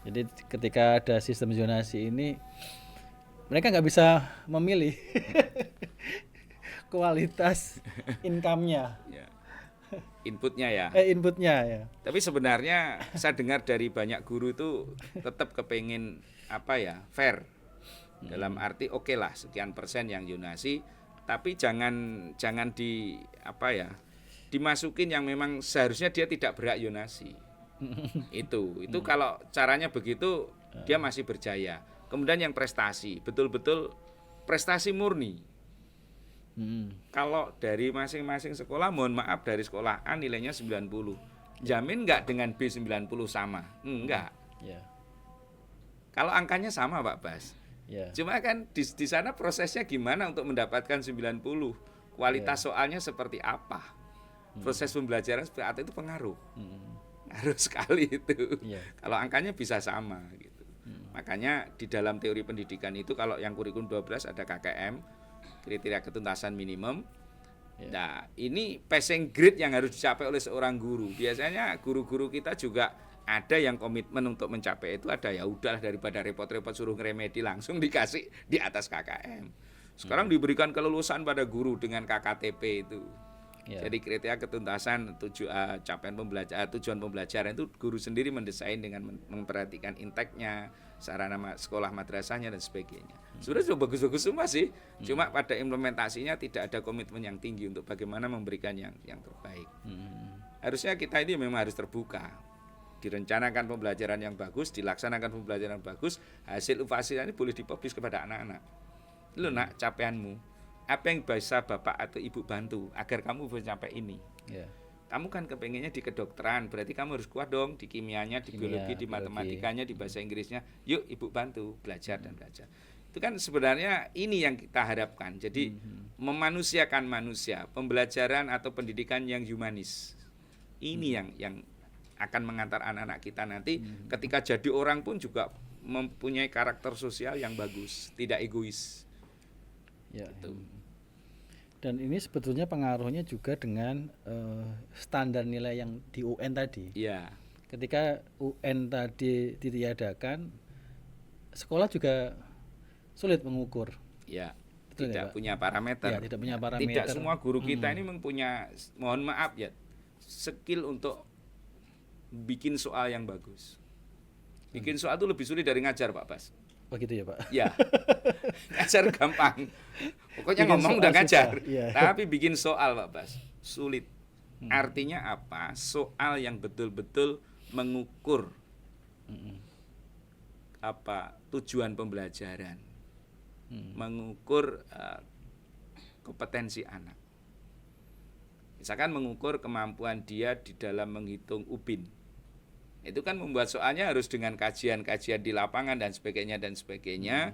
Jadi ketika ada sistem zonasi ini, mereka nggak bisa memilih kualitas income-nya. Inputnya ya. Inputnya ya. Tapi sebenarnya saya dengar dari banyak guru itu tetap kepengen fair. Dalam arti oke lah sekian persen yang zonasi, tapi jangan dimasukin yang memang seharusnya dia tidak berhak zonasi. Itu kalau caranya begitu dia masih berjaya. Kemudian yang prestasi, betul-betul prestasi murni. Kalau dari masing-masing sekolah, mohon maaf dari sekolah A nilainya 90. Jamin nggak dengan B 90 sama? Enggak. Kalau angkanya sama Pak Bas. Cuma kan di sana prosesnya gimana untuk mendapatkan 90? Kualitas soalnya seperti apa? Proses pembelajaran seperti apa itu pengaruh. Ngaruh sekali itu. Kalau angkanya bisa sama gitu. Makanya di dalam teori pendidikan itu kalau yang kurikulum 12 ada KKM, kriteria ketuntasan minimum. Nah, ini passing grade yang harus dicapai oleh seorang guru. Biasanya guru-guru kita juga ada yang komitmen untuk mencapai itu, ada ya udahlah daripada repot-repot suruh ngeremedi langsung dikasih di atas KKM. Sekarang diberikan kelulusan pada guru dengan KKTP itu. Ya. Jadi kriteria ketuntasan capaian tujuan pembelajaran itu guru sendiri mendesain dengan memperhatikan inteknya, sarana sekolah madrasahnya dan sebagainya. Sudah bagus-bagus semua sih. Cuma pada implementasinya tidak ada komitmen yang tinggi untuk bagaimana memberikan yang terbaik. Harusnya kita ini memang harus terbuka. Direncanakan pembelajaran yang bagus, dilaksanakan pembelajaran yang bagus, hasil UFASIL ini boleh dipublish kepada anak-anak. Lu nak, capaianmu, apa yang bisa bapak atau ibu bantu agar kamu bisa sampai ini? Ya. Kamu kan kepengennya di kedokteran, berarti kamu harus kuat dong di kimianya, di biologi, di matematikanya, di bahasa Inggrisnya. Yuk ibu bantu belajar dan belajar. Itu kan sebenarnya ini yang kita harapkan. Jadi memanusiakan manusia, pembelajaran atau pendidikan yang humanis. Ini yang akan mengantar anak-anak kita nanti ketika jadi orang pun juga mempunyai karakter sosial yang bagus, tidak egois. Ya. Gitu. Dan ini sebetulnya pengaruhnya juga dengan standar nilai yang di UN tadi. Iya. Ketika UN tadi ditiadakan, sekolah juga sulit mengukur. Ya. Betul ya, Tidak punya parameter. Ya, tidak punya parameter. Tidak semua guru kita ini mempunyai, mohon maaf ya, skill untuk bikin soal yang bagus. Bikin soal itu lebih sulit dari ngajar, Pak Bas. Oh gitu ya, Pak. Ya. Ngajar gampang. Pokoknya Bikin ngomong soal udah ngajar. susah, iya. Tapi bikin soal, Pak Bas, sulit. Artinya apa? Soal yang betul-betul mengukur apa tujuan pembelajaran. Mengukur kompetensi anak. Misalkan mengukur kemampuan dia di dalam menghitung ubin. Itu kan membuat soalnya harus dengan kajian-kajian di lapangan dan sebagainya.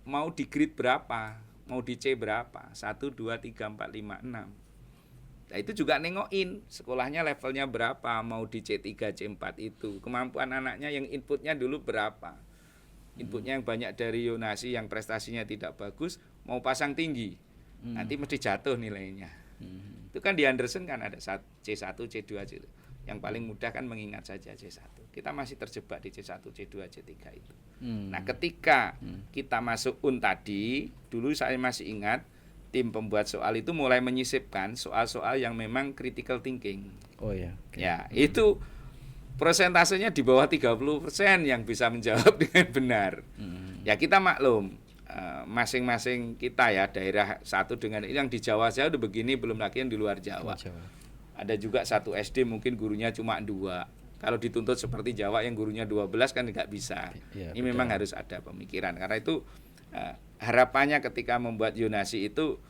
Mau di grade berapa, mau di C berapa, 1, 2, 3, 4, 5, 6. Nah itu juga nengokin sekolahnya levelnya berapa, mau di C3, C4 itu. Kemampuan anaknya yang inputnya dulu berapa. Inputnya yang banyak dari Yonasi yang prestasinya tidak bagus, mau pasang tinggi. Nanti mesti jatuh nilainya. Itu kan di Anderson kan ada C1, C2, C2. Yang paling mudah kan mengingat saja C1. Kita masih terjebak di C1, C2, C3 itu. Nah ketika kita masuk UN tadi, dulu saya masih ingat, tim pembuat soal itu mulai menyisipkan soal-soal yang memang critical thinking. Oh ya. Okay. Ya, itu persentasenya di bawah 30% yang bisa menjawab dengan benar. Ya kita maklum, masing-masing kita ya, daerah satu dengan yang di Jawa saya udah begini, belum lagi yang di luar Jawa. Ada juga satu SD mungkin gurunya cuma 2. Kalau dituntut seperti Jawa yang gurunya 12 kan nggak bisa. Ya, ini memang harus ada pemikiran. Karena itu harapannya ketika membuat Yonasi itu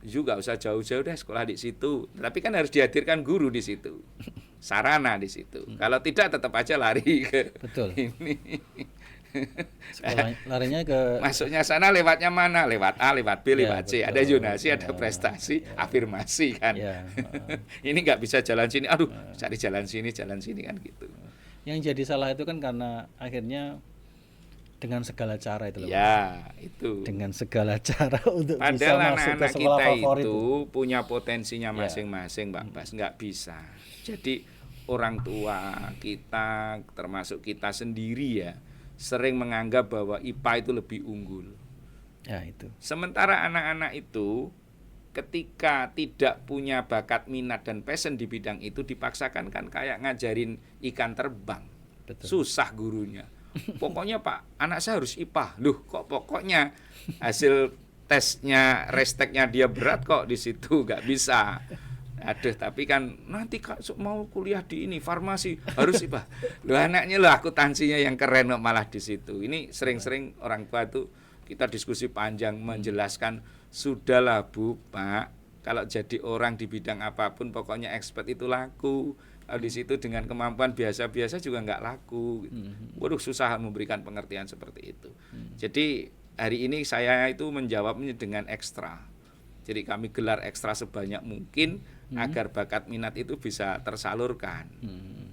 juga usah jauh-jauh deh sekolah di situ. Tapi kan harus dihadirkan guru di situ. Sarana di situ. Kalau tidak tetap aja lari ke ini. Sekolah larinya ke masuknya sana lewatnya mana? Lewat A, lewat B, lewat C. Ada Yonasi, ada prestasi, afirmasi kan. Ini nggak bisa jalan sini. Aduh, cari jalan sini kan gitu. Yang jadi salah itu kan karena akhirnya dengan segala cara itu. Ya, itu. Dengan segala cara untuk padahal bisa masuk ke sekolah kita favorit itu punya potensinya masing-masing, Pak Bas. Nggak bisa. Jadi orang tua kita, termasuk kita sendiri ya, sering menganggap bahwa IPA itu lebih unggul. Ya, itu. Sementara anak-anak itu ketika tidak punya bakat, minat dan passion di bidang itu dipaksakan kan kayak ngajarin ikan terbang. Betul. Susah gurunya. Pokoknya Pak, anak saya harus IPA. Loh, kok pokoknya hasil tesnya, resteknya dia berat kok di situ nggak bisa. Aduh, tapi kan nanti mau kuliah di ini farmasi harus IPA. Loh anaknya loh akuntansinya yang keren kok malah di situ. Ini sering-sering orang tua tuh kita diskusi panjang menjelaskan, sudahlah Bu, Pak, kalau jadi orang di bidang apapun pokoknya expert itu laku. Kalau di situ dengan kemampuan biasa-biasa juga nggak laku. Waduh, susah memberikan pengertian seperti itu. Jadi hari ini saya itu menjawabnya dengan ekstra. Jadi kami gelar ekstra sebanyak mungkin agar bakat minat itu bisa tersalurkan.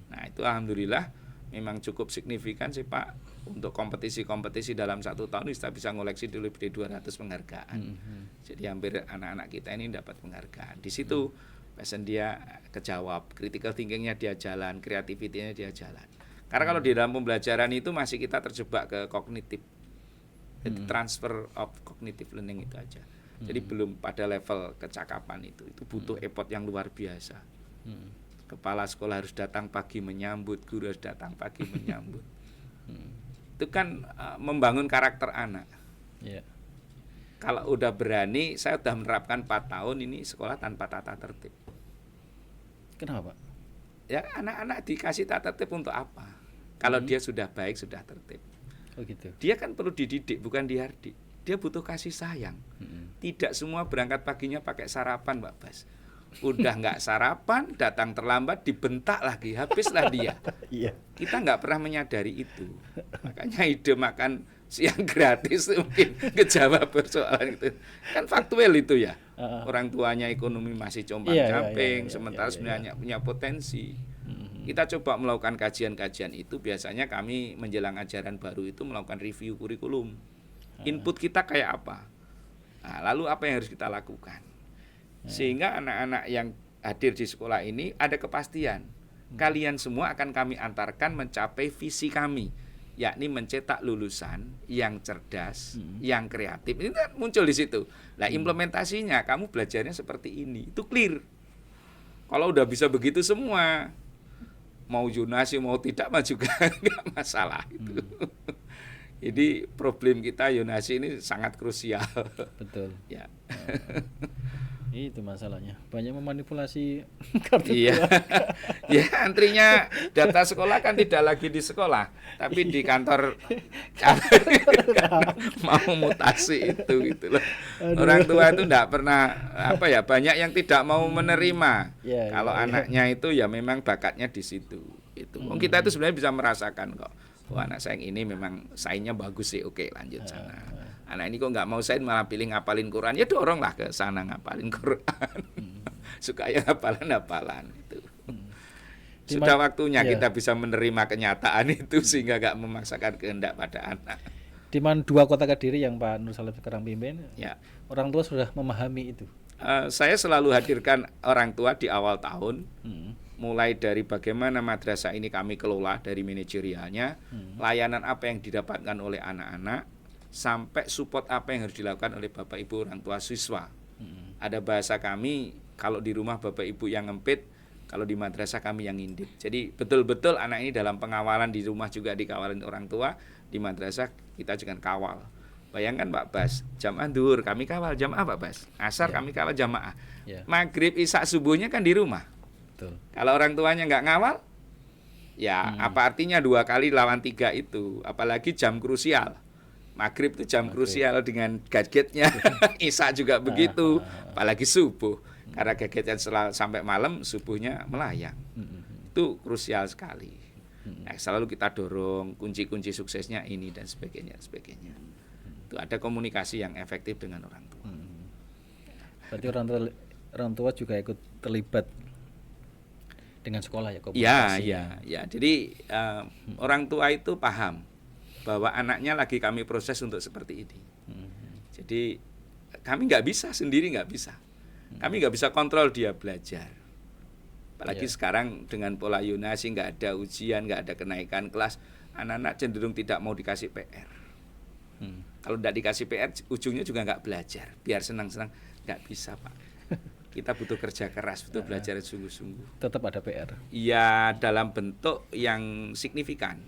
Nah itu alhamdulillah memang cukup signifikan sih Pak. Untuk kompetisi-kompetisi dalam 1 tahun kita bisa ngoleksi lebih dari 200 penghargaan. Jadi hampir anak-anak kita ini dapat penghargaan. Di situ passion dia kejawab, critical thinkingnya dia jalan, kreativitinya dia jalan. Karena kalau di dalam pembelajaran itu masih kita terjebak ke kognitif. Jadi transfer of cognitive learning itu aja. Jadi belum pada level kecakapan itu. Itu butuh effort yang luar biasa. Kepala sekolah harus datang pagi menyambut, guru harus datang pagi menyambut. Itu kan membangun karakter anak. Yeah. Kalau udah berani, saya udah menerapkan 4 tahun ini sekolah tanpa tata tertib. Kenapa, Pak? Ya anak-anak dikasih tata tertib untuk apa? Kalau dia sudah baik, sudah tertib. Oh gitu. Dia kan perlu dididik, bukan dihardik. Dia butuh kasih sayang. Tidak semua berangkat paginya pakai sarapan, Pak Bas. Udah nggak sarapan, datang terlambat, dibentak lagi, habislah dia. Iya. Kita nggak pernah menyadari itu. Makanya ide makan siang gratis mungkin kejawab persoalan itu. Kan faktual itu ya. Orang tuanya ekonomi masih compang-camping, sementara sebenarnya punya potensi. Kita coba melakukan kajian-kajian itu, biasanya kami menjelang ajaran baru itu melakukan review kurikulum. Input kita kayak apa? Nah, lalu apa yang harus kita lakukan? Sehingga anak-anak yang hadir di sekolah ini ada kepastian. Kalian semua akan kami antarkan mencapai visi kami, yakni mencetak lulusan yang cerdas, yang kreatif. Ini kan muncul di situ. Nah, implementasinya kamu belajarnya seperti ini. Itu clear. Kalau udah bisa begitu semua, mau zonasi mau tidak mah juga nggak masalah itu. Jadi problem kita zonasi ini sangat krusial. Betul. Ya. Itu masalahnya. Banyak memanipulasi kartu Iya. Ya, antrinya data sekolah kan tidak lagi di sekolah, tapi di kantor mau mutasi itu gitu loh. Orang tua itu enggak pernah banyak yang tidak mau menerima. Kalau anaknya itu ya memang bakatnya di situ. Itu. Kita itu sebenarnya bisa merasakan kok. Wah, anak saya yang ini memang sainnya bagus sih. Oke, lanjut sana. Anak ini kok nggak mau sain malah pilih ngapalin Quran, ya doronglah ke sana ngapalin Quran. Supaya hafalan itu. Sudah waktunya kita bisa menerima kenyataan itu sehingga nggak memaksakan kehendak pada anak. Di mana 2 kota Kediri yang Pak Nur Salim sekarang pimpin, ya. Orang tua sudah memahami itu. Saya selalu hadirkan orang tua di awal tahun. Mulai dari bagaimana madrasah ini kami kelola dari manajerialnya, layanan apa yang didapatkan oleh anak-anak, sampai support apa yang harus dilakukan oleh Bapak Ibu orang tua siswa. Ada bahasa kami, kalau di rumah Bapak Ibu yang ngempit, kalau di madrasah kami yang ngintip. Jadi betul-betul anak ini dalam pengawalan, di rumah juga dikawalin orang tua, di madrasah kita juga kawal. Bayangkan Pak Bas, jamaah duhur kami kawal jamaah Pak Bas, asar kami kawal jamaah, maghrib isya subuhnya kan di rumah. Betul. Kalau orang tuanya nggak ngawal, ya apa artinya 2 kali lawan 3 itu? Apalagi jam krusial. Maghrib itu jam krusial dengan gadgetnya. Isya juga begitu, apalagi subuh. Karena gadgetnya sampai malam, subuhnya melayang. Itu krusial sekali. Nah, selalu kita dorong kunci-kunci suksesnya ini dan sebagainya. Itu ada komunikasi yang efektif dengan orang tua. Berarti orang tua juga ikut terlibat dengan sekolah ya, komunikasi. Ya. Jadi orang tua itu paham bahwa anaknya lagi kami proses untuk seperti ini. Jadi kami nggak bisa sendiri, nggak bisa. Kami nggak bisa kontrol dia belajar. Apalagi sekarang dengan pola zonasi, nggak ada ujian, nggak ada kenaikan kelas, anak-anak cenderung tidak mau dikasih PR. Kalau tidak dikasih PR, ujungnya juga nggak belajar. Biar senang-senang, nggak bisa Pak. Kita butuh kerja keras, butuh belajar sungguh-sungguh. Tetap ada PR. Ya, dalam bentuk yang signifikan.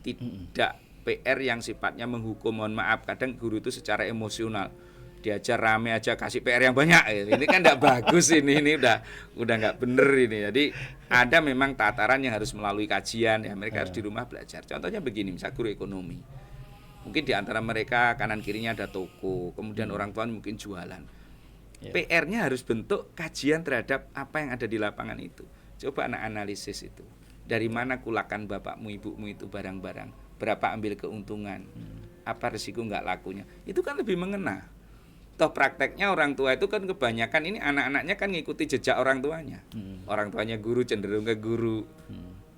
Tidak PR yang sifatnya menghukum. Mohon maaf, kadang guru itu secara emosional diajar rame aja kasih PR yang banyak. Ini kan tidak bagus ini udah nggak bener ini. Jadi ada memang tataran yang harus melalui kajian ya. Mereka harus di rumah belajar. Contohnya begini, misalnya guru ekonomi. Mungkin di antara mereka kanan kirinya ada toko, kemudian orang tua mungkin jualan. PR-nya harus bentuk kajian terhadap apa yang ada di lapangan itu. Coba anak analisis itu. Dari mana kulakan bapakmu, ibumu itu barang-barang, berapa ambil keuntungan, apa risiko nggak lakunya. Itu kan lebih mengena. Toh prakteknya orang tua itu kan kebanyakan ini anak-anaknya kan ngikuti jejak orang tuanya. Orang tuanya guru cenderung ke guru.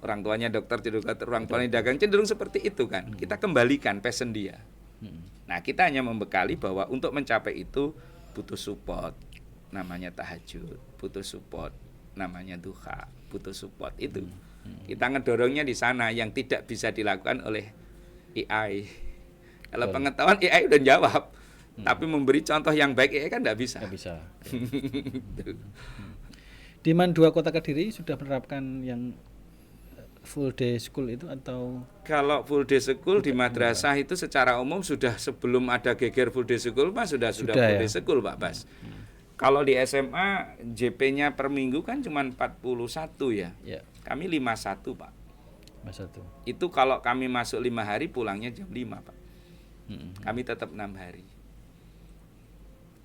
Orang tuanya dokter cenderung ke orang tuanya dagang, cenderung seperti itu kan. Kita kembalikan passion dia. Nah, kita hanya membekali bahwa untuk mencapai itu butuh support, namanya tahajud, butuh support, namanya duha, butuh support itu. Kita ngedorongnya di sana yang tidak bisa dilakukan oleh AI. Kalau pengetahuan AI udah jawab, Tapi memberi contoh yang baik ya kan nggak bisa. Nggak bisa. Di Man 2 Kota Kediri sudah menerapkan yang full day school itu atau Kalau full day school di madrasah itu secara umum sudah sebelum ada geger full day school Pak sudah Sudah full ya? day school Pak Bas. Kalau di SMA JP-nya per minggu kan cuma 41 ya. ya Kami 51 Pak. Mas satu? Itu kalau kami masuk 5 hari pulangnya jam 5 Pak. Kami tetap 6 hari.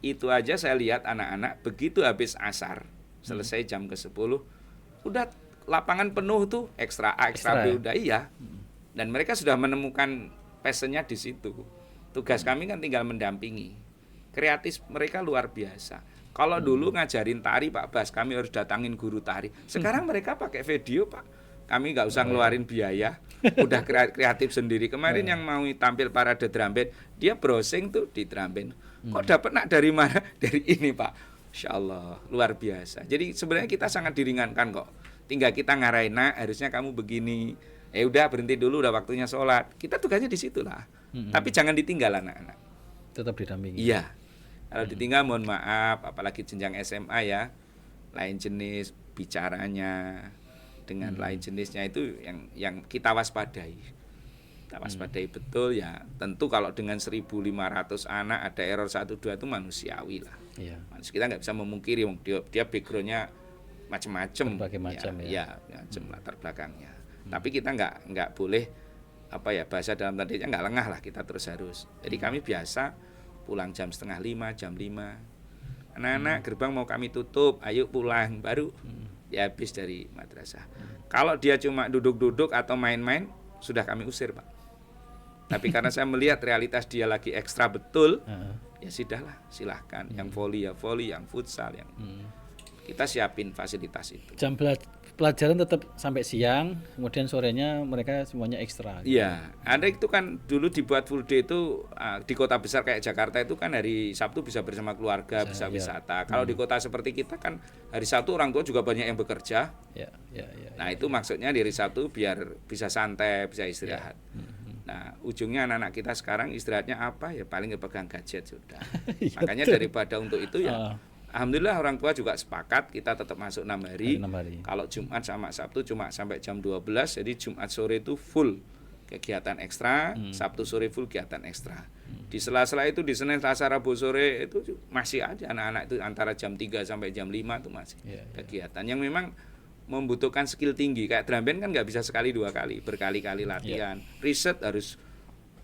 Itu aja saya lihat anak-anak begitu habis asar selesai jam ke-10 udah lapangan penuh tuh ekstra A, ekstra B Ekstra ya? udah iya. Dan mereka sudah menemukan passionnya di situ. Tugas kami kan tinggal mendampingi. Kreatif mereka luar biasa. Kalau dulu ngajarin tari Pak Bas, kami harus datangin guru tari. Sekarang mereka pakai video Pak. Kami nggak usah ngeluarin biaya, udah kreatif sendiri. Kemarin yang mau tampil parade drum band, dia browsing tuh di drum band. Kok dapat nak dari mana? Dari ini Pak. Insya Allah luar biasa. Jadi sebenarnya kita sangat diringankan kok. Tinggal kita ngarahin, nak harusnya kamu begini. Udah berhenti dulu, udah waktunya sholat. Kita tugasnya di situ lah. Tapi jangan ditinggal anak-anak. Tetap didampingi. Iya. Kalau ditinggal mohon maaf, apalagi jenjang SMA ya, lain jenis bicaranya dengan lain jenisnya itu yang kita waspadai. Kita waspadai betul ya. Tentu kalau dengan 1.500 anak ada error 1 2 itu manusiawi lah. Iya. Kita nggak bisa memungkiri dia backgroundnya macam-macam. Berbagai macam ya. Macam latar belakangnya. Tapi kita nggak boleh bahasa dalam tadinya nggak lengah lah, kita terus harus. Jadi kami biasa pulang jam 4:30, jam 5. Anak-anak gerbang mau kami tutup, ayo pulang baru dia habis dari madrasah. Kalau dia cuma duduk-duduk atau main-main sudah kami usir Pak. Tapi karena saya melihat realitas dia lagi ekstra betul, ya sudahlah silahkan. Yang volley ya volley, yang futsal yang kita siapin fasilitas itu. Jam pelajaran tetap sampai siang, kemudian sorenya mereka semuanya ekstra. Iya, ada itu kan dulu dibuat full day itu di kota besar kayak Jakarta itu kan hari Sabtu bisa bersama keluarga, bisa wisata. Kalau di kota seperti kita kan hari Sabtu orang tua juga banyak yang bekerja. Ya. Nah itu maksudnya di hari Sabtu biar bisa santai, bisa istirahat. Nah ujungnya anak-anak kita sekarang istirahatnya apa ya paling pegang gadget sudah. Makanya daripada untuk itu ya. Alhamdulillah orang tua juga sepakat kita tetap masuk 6 hari. Kalau Jumat sama Sabtu cuma sampai jam 12, jadi Jumat sore itu full kegiatan ekstra, Sabtu sore full kegiatan ekstra. Di sela-sela itu di Senin, Selasa, Rabu sore itu masih ada anak-anak itu antara jam 3 sampai jam 5 itu masih kegiatan yang memang membutuhkan skill tinggi. Kayak drum band kan nggak bisa sekali 2 kali, berkali-kali latihan. Riset harus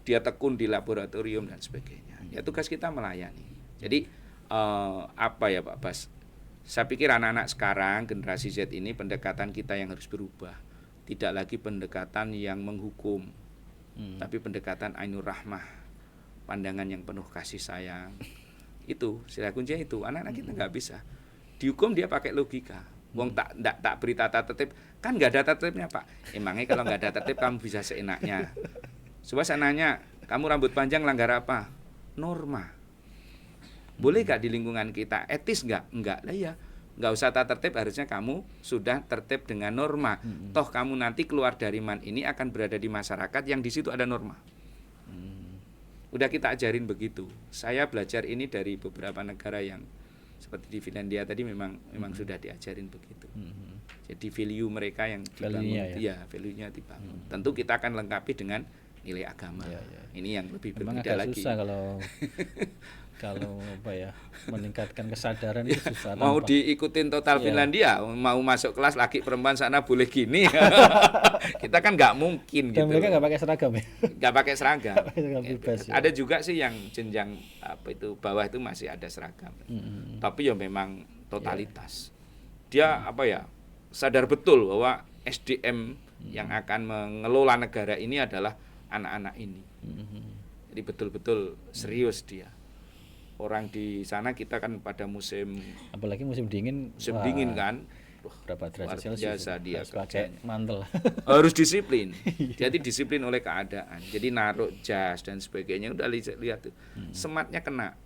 dia tekun di laboratorium dan sebagainya. Ya tugas kita melayani. Jadi Pak Bas, saya pikir anak-anak sekarang generasi Z ini pendekatan kita yang harus berubah, tidak lagi pendekatan yang menghukum, tapi pendekatan ainur rahmah, pandangan yang penuh kasih sayang. Itu sila kuncinya itu. Anak-anak kita nggak bisa dihukum, dia pakai logika. Wong tak beri tata tertib, kan nggak ada tata tertibnya Pak. Emangnya kalau nggak ada tertib kamu bisa seenaknya. Coba saya nanya, kamu rambut panjang langgar apa? Norma. Boleh gak di lingkungan kita? Etis gak? Enggak lah ya. Nggak usah tata tertib, harusnya kamu sudah tertib dengan norma. Toh kamu nanti keluar dari man ini akan berada di masyarakat yang di situ ada norma. Udah kita ajarin begitu. Saya belajar ini dari beberapa negara yang seperti di Finlandia tadi memang sudah diajarin begitu. Jadi value mereka yang dibangun, value-nya dibangun. Tentu kita akan lengkapi dengan nilai agama. Ini yang lebih berbeda lagi. Susah kalau meningkatkan kesadaran itu susah. Mau diikutin total Finlandia, mau masuk kelas laki perempuan sana boleh gini. Kita kan nggak mungkin. Dan gitu. Mereka nggak pakai seragam ya? Nggak pakai seragam. Ada juga sih yang jenjang bawah itu masih ada seragam. Tapi ya memang totalitas. Dia sadar betul bahwa SDM yang akan mengelola negara ini adalah anak-anak ini. Jadi betul-betul serius dia. Orang di sana kita kan pada apalagi musim dingin kan, berapa derajat Celcius dia pakai mantel. Harus disiplin. Jadi disiplin oleh keadaan. Jadi naruh jas dan sebagainya udah lihat tuh. Sematnya kena.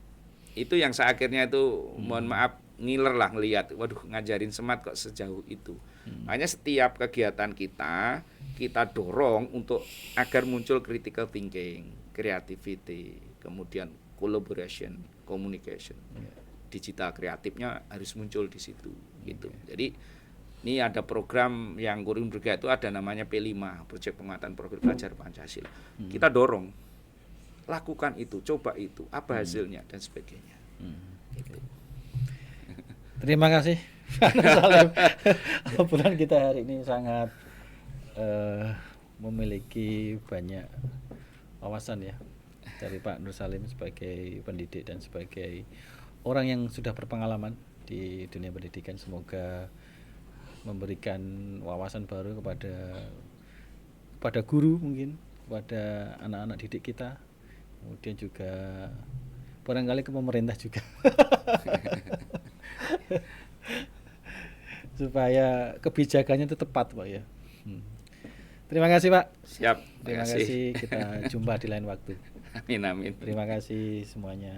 Itu yang saya akhirnya itu mohon maaf ngiler lah ngelihat. Waduh, ngajarin semat kok sejauh itu. Makanya setiap kegiatan kita dorong untuk agar muncul critical thinking, creativity, kemudian collaboration, communication. Digital kreatifnya harus muncul di situ gitu. Jadi ini ada program yang kurikulum bergerak itu ada namanya P5, Proyek Penguatan Profil Pelajar Pancasila. Kita dorong, lakukan itu, coba itu, apa hasilnya dan sebagainya. Gitu. Terima kasih Pak Nur Salim. Obrolan kita hari ini sangat memiliki banyak wawasan ya dari Pak Nur Salim sebagai pendidik dan sebagai orang yang sudah berpengalaman di dunia pendidikan. Semoga memberikan wawasan baru kepada guru, mungkin kepada anak-anak didik kita, kemudian juga barangkali ke pemerintah juga. Supaya kebijakannya itu tepat Pak ya. Terima kasih Pak. Siap. Terima kasih. Kita jumpa di lain waktu. Amin. Terima kasih semuanya.